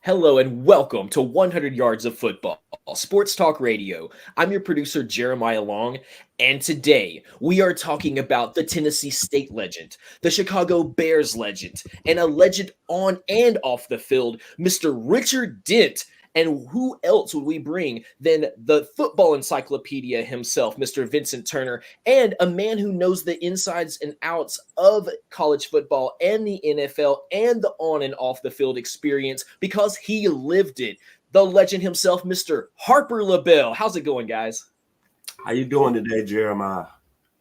Hello and welcome to 100 Yards of Football, Sports Talk Radio. I'm your producer, Jeremiah Long, and today we are talking about the Tennessee State legend, the Chicago Bears legend, and a legend on and off the field, Mr. Richard Dent. And who else would we bring than the football encyclopedia himself, Mr. Vincent Turner, and a man who knows the insides and outs of college football and the NFL and the on and off the field experience because he lived it. The legend himself, Mr. Harper LaBelle. How's it going, guys? How you doing today, Jeremiah?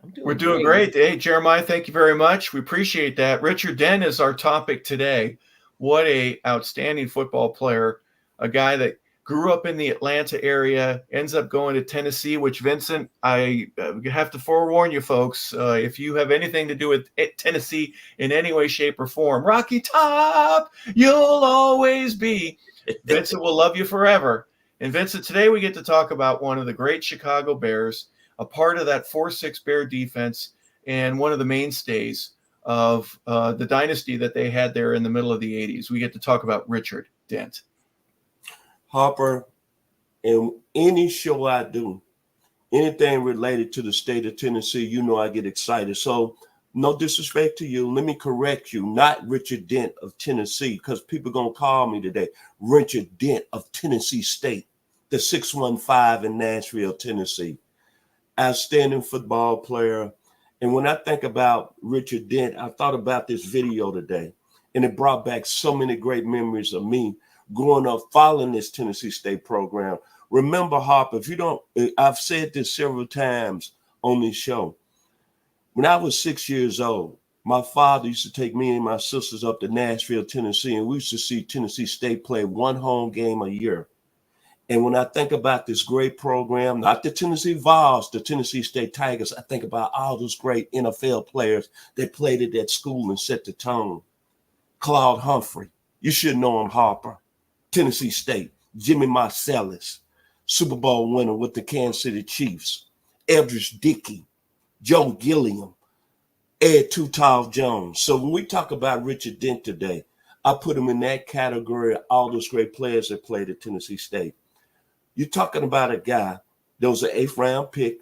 I'm We're doing doing great. Hey, Jeremiah, thank you very much. We appreciate that. Richard Dent is our topic today. What a outstanding football player, a guy that grew up in the Atlanta area, ends up going to Tennessee, which, Vincent, I have to forewarn you folks, if you have anything to do with Tennessee in any way, shape, or form, Rocky Top, you'll always be. Vincent will love you forever. And Vincent, today we get to talk about one of the great Chicago Bears, a part of that 4-6 Bear defense, and one of the mainstays of the dynasty that they had there in the middle of the 80s. We get to talk about Richard Dent. Harper, in any show I do, anything related to the state of Tennessee, you know I get excited. So no disrespect to you. Let me correct you. Not Richard Dent of Tennessee, because people are going to call me today. Richard Dent of Tennessee State, the 615 in Nashville, Tennessee. Outstanding football player. And when I think about Richard Dent, I thought about this video today, and it brought back so many great memories of me growing up following this Tennessee State program. Remember, Harper, if you don't, I've said this several times on this show. When I was 6 years old, my father used to take me and my sisters up to Nashville, Tennessee, and we used to see Tennessee State play one home game a year. And when I think about this great program, not the Tennessee Vols, the Tennessee State Tigers, I think about all those great NFL players that played at that school and set the tone. Claude Humphrey, you should know him, Harper. Tennessee State, Jimmy Marcellus, Super Bowl winner with the Kansas City Chiefs, Eldridge Dickey, Joe Gilliam, Ed Too Tall Jones. So when we talk about Richard Dent today, I put him in that category of all those great players that played at Tennessee State. You're talking about a guy that was an 8th round pick.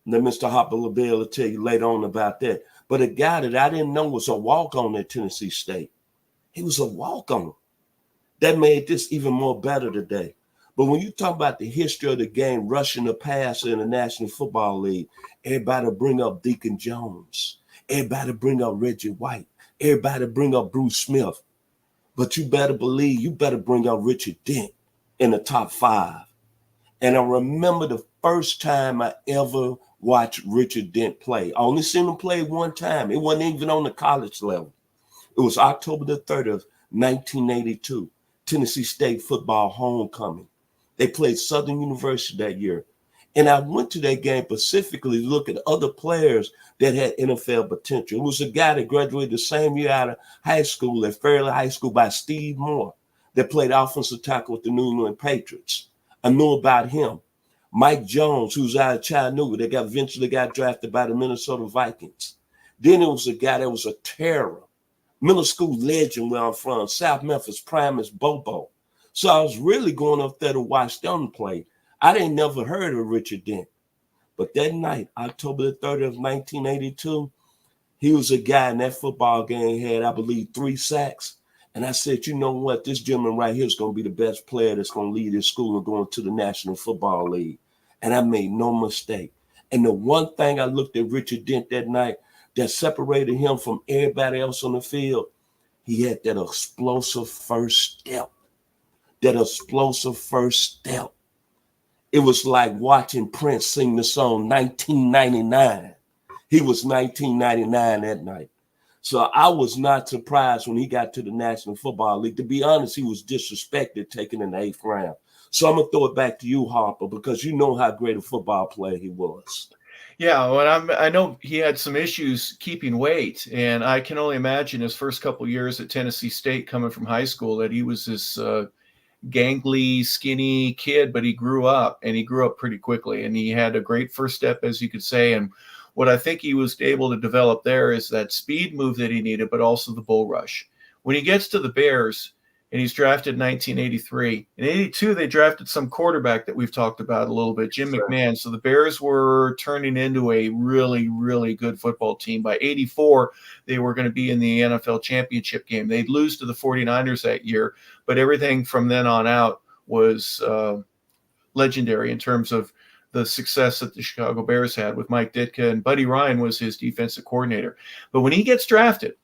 Then Mr. Harper LaBelle will tell you later on about that. But a guy that I didn't know was a walk-on at Tennessee State. He was a walk-on. That made this even more better today. But when you talk about the history of the game, rushing the passer in the National Football League, everybody bring up Deacon Jones. Everybody bring up Reggie White. Everybody bring up Bruce Smith. But you better believe, you better bring up Richard Dent in the top 5. And I remember the first time I ever watched Richard Dent play. I only seen him play one time. It wasn't even on the college level. It was October the 30th, 1982. Tennessee State football homecoming. They played Southern University that year. And I went to that game specifically to look at other players that had NFL potential. It was a guy that graduated the same year out of high school at Fairleigh High School by Steve Moore that played offensive tackle with the New England Patriots. I knew about him. Mike Jones, who's out of Chattanooga, that eventually got drafted by the Minnesota Vikings. Then it was a guy that was a terror. Middle school legend where I'm from, South Memphis, Primus Bobo. So I was really going up there to watch them play. I didn't never heard of Richard Dent. But that night, October the 30th, 1982, he was a guy in that football game, had, I believe, 3 sacks. And I said, you know what? This gentleman right here is going to be the best player that's going to lead his school and going to the National Football League. And I made no mistake. And the one thing I looked at Richard Dent that night that separated him from everybody else on the field, he had that explosive first step. That explosive first step. It was like watching Prince sing the song 1999. He was 1999 that night. So I was not surprised when he got to the National Football League. To be honest, he was disrespected taken in the 8th round. So I'm going to throw it back to you, Harper, because you know how great a football player he was. Yeah, well, I know he had some issues keeping weight, and I can only imagine his first couple of years at Tennessee State coming from high school that he was this gangly, skinny kid, but he grew up pretty quickly, and he had a great first step, as you could say. And what I think he was able to develop there is that speed move that he needed, but also the bull rush. When he gets to the Bears, and he's drafted in 1983. In 82, they drafted some quarterback that we've talked about a little bit, Jim McMahon. So the Bears were turning into a really, really good football team. By 84, they were going to be in the NFL championship game. They'd lose to the 49ers that year, but everything from then on out was legendary in terms of the success that the Chicago Bears had with Mike Ditka, and Buddy Ryan was his defensive coordinator. But when he gets drafted,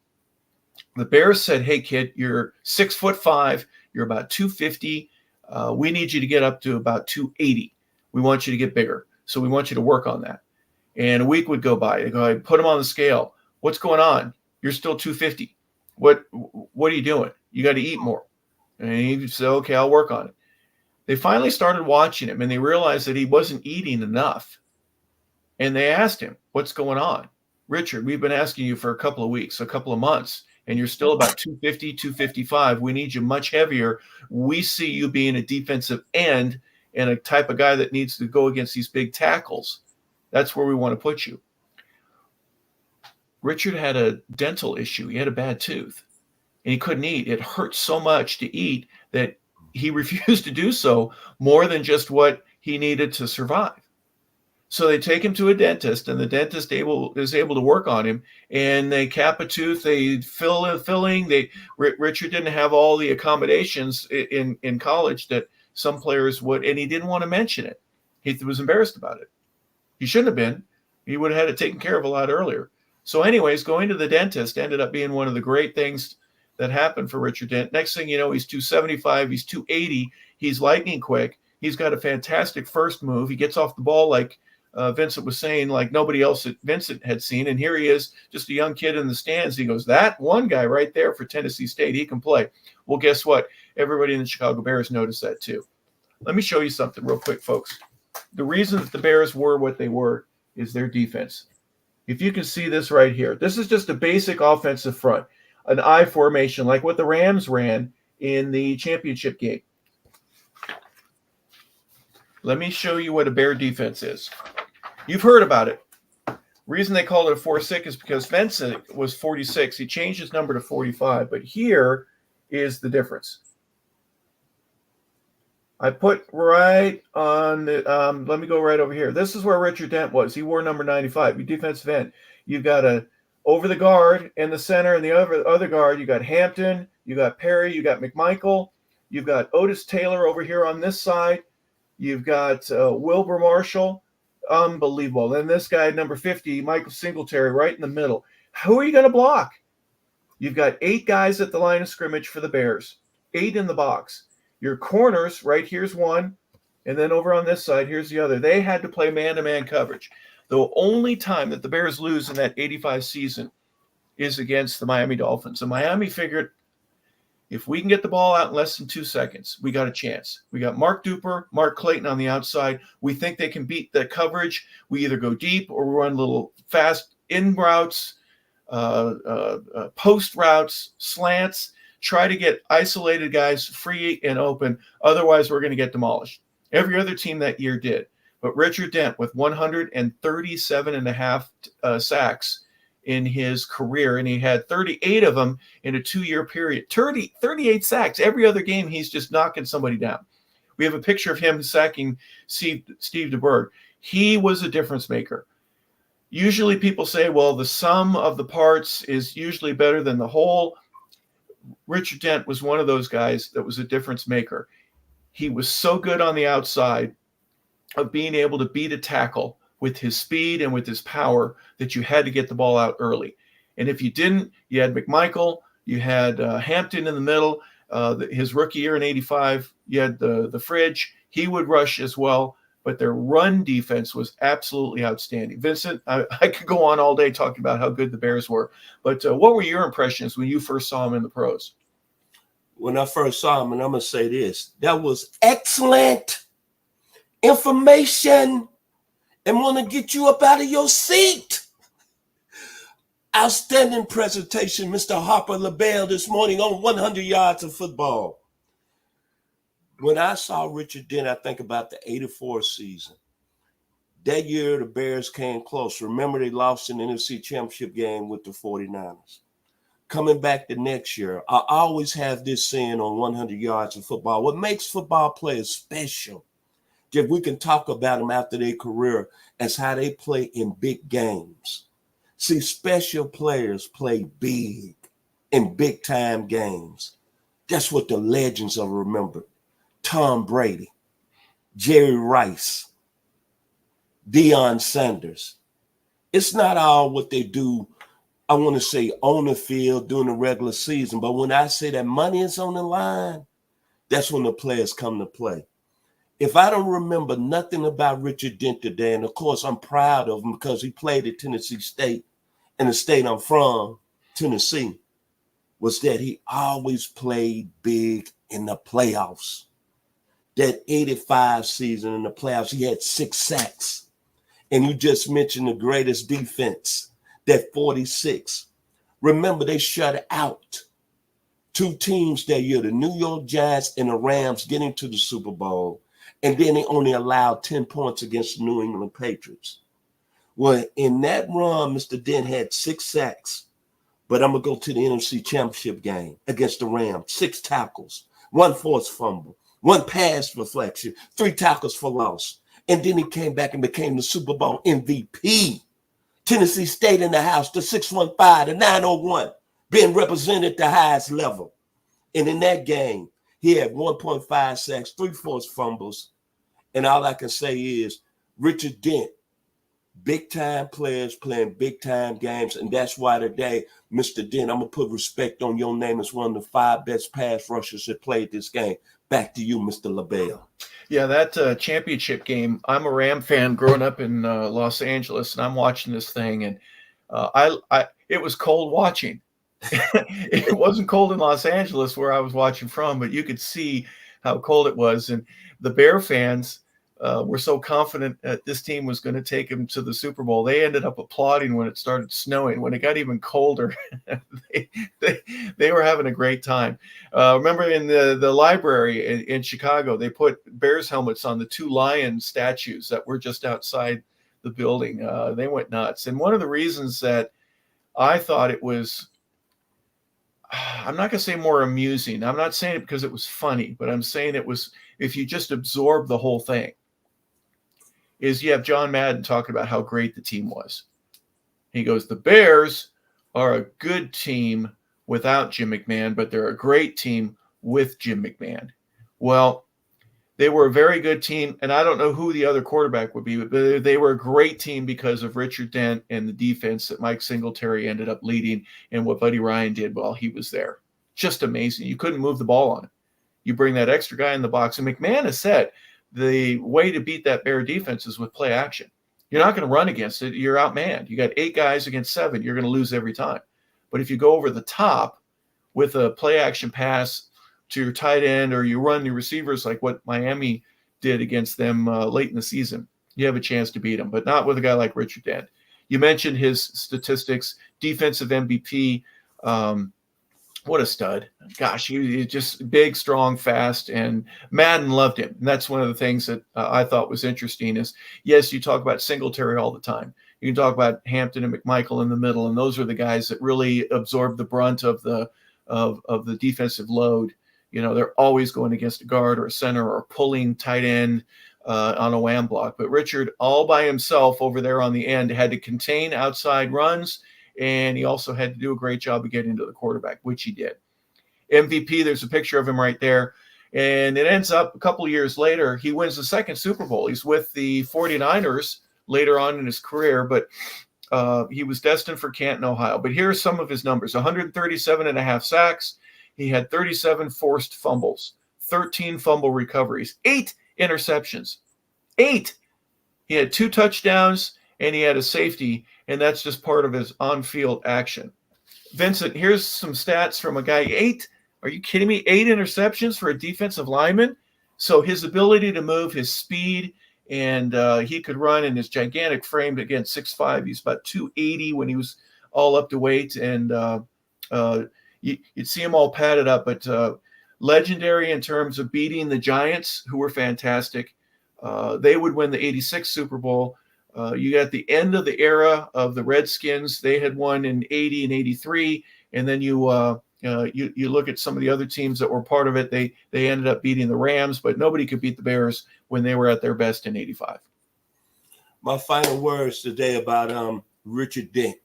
the Bears said, "Hey, kid, you're 6'5", you're about 250. We need you to get up to about 280. We want you to get bigger. So we want you to work on that." And a week would go by. They go, "Put him on the scale. What's going on? You're still 250. What are you doing? You got to eat more." And he said, "Okay, I'll work on it." They finally started watching him, and they realized that he wasn't eating enough. And they asked him, "What's going on?" "Richard, we've been asking you for a couple of weeks, a couple of months, and you're still about 250, 255. We need you much heavier. We see you being a defensive end and a type of guy that needs to go against these big tackles. That's where we want to put you." Richard had a dental issue. He had a bad tooth, and he couldn't eat. It hurt so much to eat that he refused to do so more than just what he needed to survive. So they take him to a dentist, and the dentist is able to work on him, and they cap a tooth, they fill a filling. Richard didn't have all the accommodations in college that some players would, and he didn't want to mention it. He was embarrassed about it. He shouldn't have been. He would have had it taken care of a lot earlier. So anyways, going to the dentist ended up being one of the great things that happened for Richard Dent. Next thing you know, he's 275, he's 280, he's lightning quick. He's got a fantastic first move. He gets off the ball like Vincent was saying, like nobody else that Vincent had seen. And here he is, just a young kid in the stands. He goes, "That one guy right there for Tennessee State, he can play." Well, guess what? Everybody in the Chicago Bears noticed that too. Let me show you something real quick, folks. The reason that the Bears were what they were is their defense. If you can see this right here, this is just a basic offensive front, an I formation like what the Rams ran in the championship game. Let me show you what a Bear defense is. You've heard about it. Reason they called it a 4-6 is because Vincent was 46. He changed his number to 45, but here is the difference. I put right on the, let me go right over here. This is where Richard Dent was. He wore number 95, your defensive end. You've got a over the guard in the center, and the other guard, you got Hampton, you got Perry, you got McMichael, you've got Otis Taylor over here on this side. You've got Wilbur Marshall. Unbelievable. Then this guy, number 50, Michael Singletary, right in the middle. Who are you going to block? You've got 8 guys at the line of scrimmage for the Bears, 8 in the box. Your corners, right here's one, and then over on this side, here's the other. They had to play man-to-man coverage. The only time that the Bears lose in that 85 season is against the Miami Dolphins. And Miami figured, if we can get the ball out in less than 2 seconds, we got a chance. We got Mark Duper, Mark Clayton on the outside. We think they can beat the coverage. We either go deep or we run little fast in routes, post routes, slants, try to get isolated guys free and open. Otherwise, we're going to get demolished. Every other team that year did. But Richard Dent, with 137 and a half sacks in his career, and he had 38 of them in a 2-year period. 38 sacks. Every other game, he's just knocking somebody down. We have a picture of him sacking Steve DeBerg. He was a difference maker. Usually people say, well, the sum of the parts is usually better than the whole. Richard Dent was one of those guys that was a difference maker. He was so good on the outside of being able to beat a tackle with his speed and with his power that you had to get the ball out early. And if you didn't, you had McMichael, you had Hampton in the middle. His rookie year in 85, you had the Fridge. He would rush as well, but their run defense was absolutely outstanding. Vincent, I could go on all day talking about how good the Bears were, but what were your impressions when you first saw them in the pros? When I first saw him, and I'm going to say this, that was excellent information and want to get you up out of your seat. Outstanding presentation, Mr. Harper LaBelle, this morning on 100 Yards of Football. When I saw Richard Dent, I think about the 84 season. That year, the Bears came close. Remember, they lost in the NFC Championship game with the 49ers. coming back the next year, I always have this saying on 100 yards of football. What makes football players special, if we can talk about them after their career, as how they play in big games. See, special players play big in big time games. That's what the legends are remembered. Tom Brady, Jerry Rice, Deion Sanders. It's not all what they do, I want to say, on the field during the regular season. But when I say that money is on the line, that's when the players come to play. If I don't remember nothing about Richard Dent today, and of course I'm proud of him because he played at Tennessee State, and the state I'm from, Tennessee, was that he always played big in the playoffs. That 85 season in the playoffs, he had 6 sacks. And you just mentioned the greatest defense, that 46. Remember, they shut out 2 teams that year, the New York Giants and the Rams, getting to the Super Bowl. And then they only allowed 10 points against the New England Patriots. Well, in that run, Mr. Dent had 6 sacks. But I'm going to go to the NFC Championship game against the Rams. 6 tackles, 1 forced fumble, 1 pass deflection, 3 tackles for loss. And then he came back and became the Super Bowl MVP. Tennessee State in the house, the 615, the 901, being represented at the highest level. And in that game, he had 1.5 sacks, 3 forced fumbles. And all I can say is Richard Dent, big-time players playing big-time games. And that's why today, Mr. Dent, I'm going to put respect on your name as one of the 5 best pass rushers that played this game. Back to you, Mr. LaBelle. Yeah, that championship game, I'm a Ram fan growing up in Los Angeles, and I'm watching this thing, and it was cold watching. It wasn't cold in Los Angeles where I was watching from, but you could see how cold it was. And the Bear fans were so confident that this team was going to take them to the Super Bowl. They ended up applauding when it started snowing. When it got even colder, they were having a great time. Remember in the library in Chicago, they put Bears helmets on the 2 lion statues that were just outside the building. They went nuts. And one of the reasons that I thought it was, I'm not going to say more amusing. I'm not saying it because it was funny, but I'm saying it was, if you just absorb the whole thing, is you have John Madden talking about how great the team was. He goes, the Bears are a good team without Jim McMahon, but they're a great team with Jim McMahon. Well, they were a very good team, and I don't know who the other quarterback would be, but they were a great team because of Richard Dent and the defense that Mike Singletary ended up leading and what Buddy Ryan did while he was there. Just amazing. You couldn't move the ball on it. You bring that extra guy in the box, and McMahon has said the way to beat that Bear defense is with play action. You're not going to run against it. You're outmanned. You got 8 guys against 7. You're going to lose every time. But if you go over the top with a play action pass to your tight end, or you run your receivers like what Miami did against them late in the season, you have a chance to beat them, but not with a guy like Richard Dent. You mentioned his statistics, defensive MVP. What a stud. Gosh, he just big, strong, fast, and Madden loved him. And that's one of the things that I thought was interesting is, yes, you talk about Singletary all the time. You can talk about Hampton and McMichael in the middle, and those are the guys that really absorb the brunt of the defensive load. You know, they're always going against a guard or a center or pulling tight end on a wham block. But Richard, all by himself over there on the end, had to contain outside runs, and he also had to do a great job of getting to the quarterback, which he did. MVP, there's a picture of him right there. And it ends up a couple of years later, he wins the 2nd Super Bowl. He's with the 49ers later on in his career, but he was destined for Canton, Ohio. But here's some of his numbers: 137 and a half sacks. He had 37 forced fumbles, 13 fumble recoveries, 8 interceptions, 8. He had 2 touchdowns, and he had a safety, and that's just part of his on-field action. Vincent, here's some stats from a guy. 8? Are you kidding me? 8 interceptions for a defensive lineman? So his ability to move, his speed, and he could run in his gigantic frame. Again, 6'5". He's about 280 when he was all up to weight, and you'd see him all padded up, but legendary in terms of beating the Giants, who were fantastic. They would win the 86 Super Bowl. You got the end of the era of the Redskins. They had won in 80 and 83, And then you look at some of the other teams that were part of it. They ended up beating the Rams, but nobody could beat the Bears when they were at their best in '85. My final words today about Richard Dent.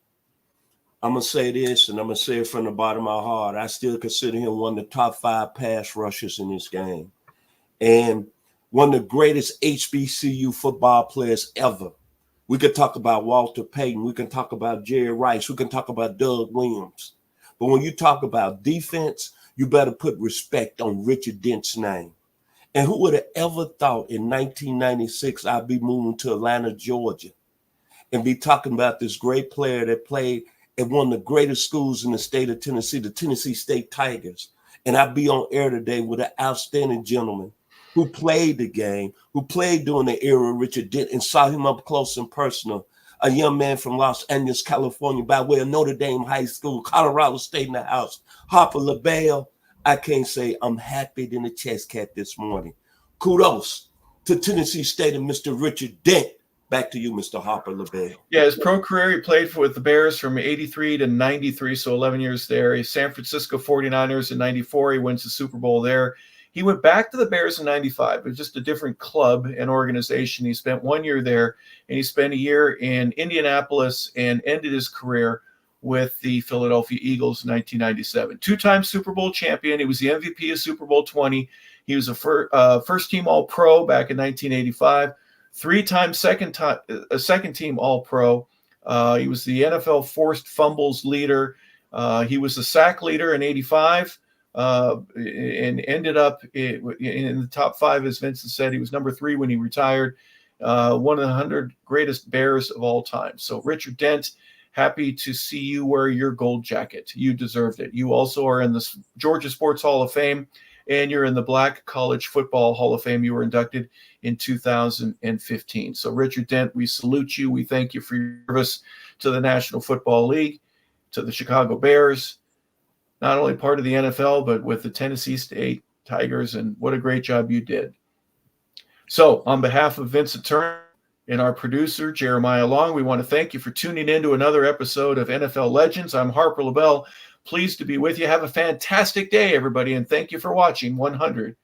I'm going to say this, and I'm going to say it from the bottom of my heart. I still consider him one of the top 5 pass rushers in this game, and one of the greatest HBCU football players ever. We could talk about Walter Payton. We can talk about Jerry Rice. We can talk about Doug Williams. But when you talk about defense, you better put respect on Richard Dent's name. And who would have ever thought in 1996 I'd be moving to Atlanta, Georgia, and be talking about this great player that played at one of the greatest schools in the state of Tennessee, the Tennessee State Tigers. And I'd be on air today with an outstanding gentleman who played the game, who played during the era of Richard Dent and saw him up close and personal. A young man from Los Angeles, California, by way of Notre Dame High School, Colorado State in the house. Harper LaBelle, I can't say I'm happier than a chess cat this morning. Kudos to Tennessee State and Mr. Richard Dent. Back to you, Mr. Harper LaBelle. Yeah, his pro career, he played with the Bears from 83 to 93, so 11 years there. He's San Francisco 49ers in 94. He wins the Super Bowl there. He went back to the Bears in 95. It was just a different club and organization. He spent 1 year there, and he spent a year in Indianapolis and ended his career with the Philadelphia Eagles in 1997. 2-time Super Bowl champion. He was the MVP of Super Bowl 20. He was a first-team All-Pro back in 1985. 3-time second-team All-Pro. He was the NFL forced fumbles leader. He was the sack leader in 85 and ended up in the top 5, as Vincent said. He was number 3 when he retired. One of the 100 greatest Bears of all time. So Richard Dent, happy to see you wear your gold jacket. You deserved it. You also are in the Georgia Sports Hall of Fame, and you're in the Black College Football Hall of Fame. You were inducted in 2015. So Richard Dent, we salute you. We thank you for your service to the National Football League, to the Chicago Bears, not only part of the NFL, but with the Tennessee State Tigers, and what a great job you did. So on behalf of Vincent Turner and our producer, Jeremiah Long, we want to thank you for tuning in to another episode of NFL Legends. I'm Harper LaBelle. Pleased to be with you. Have a fantastic day, everybody, and thank you for watching 100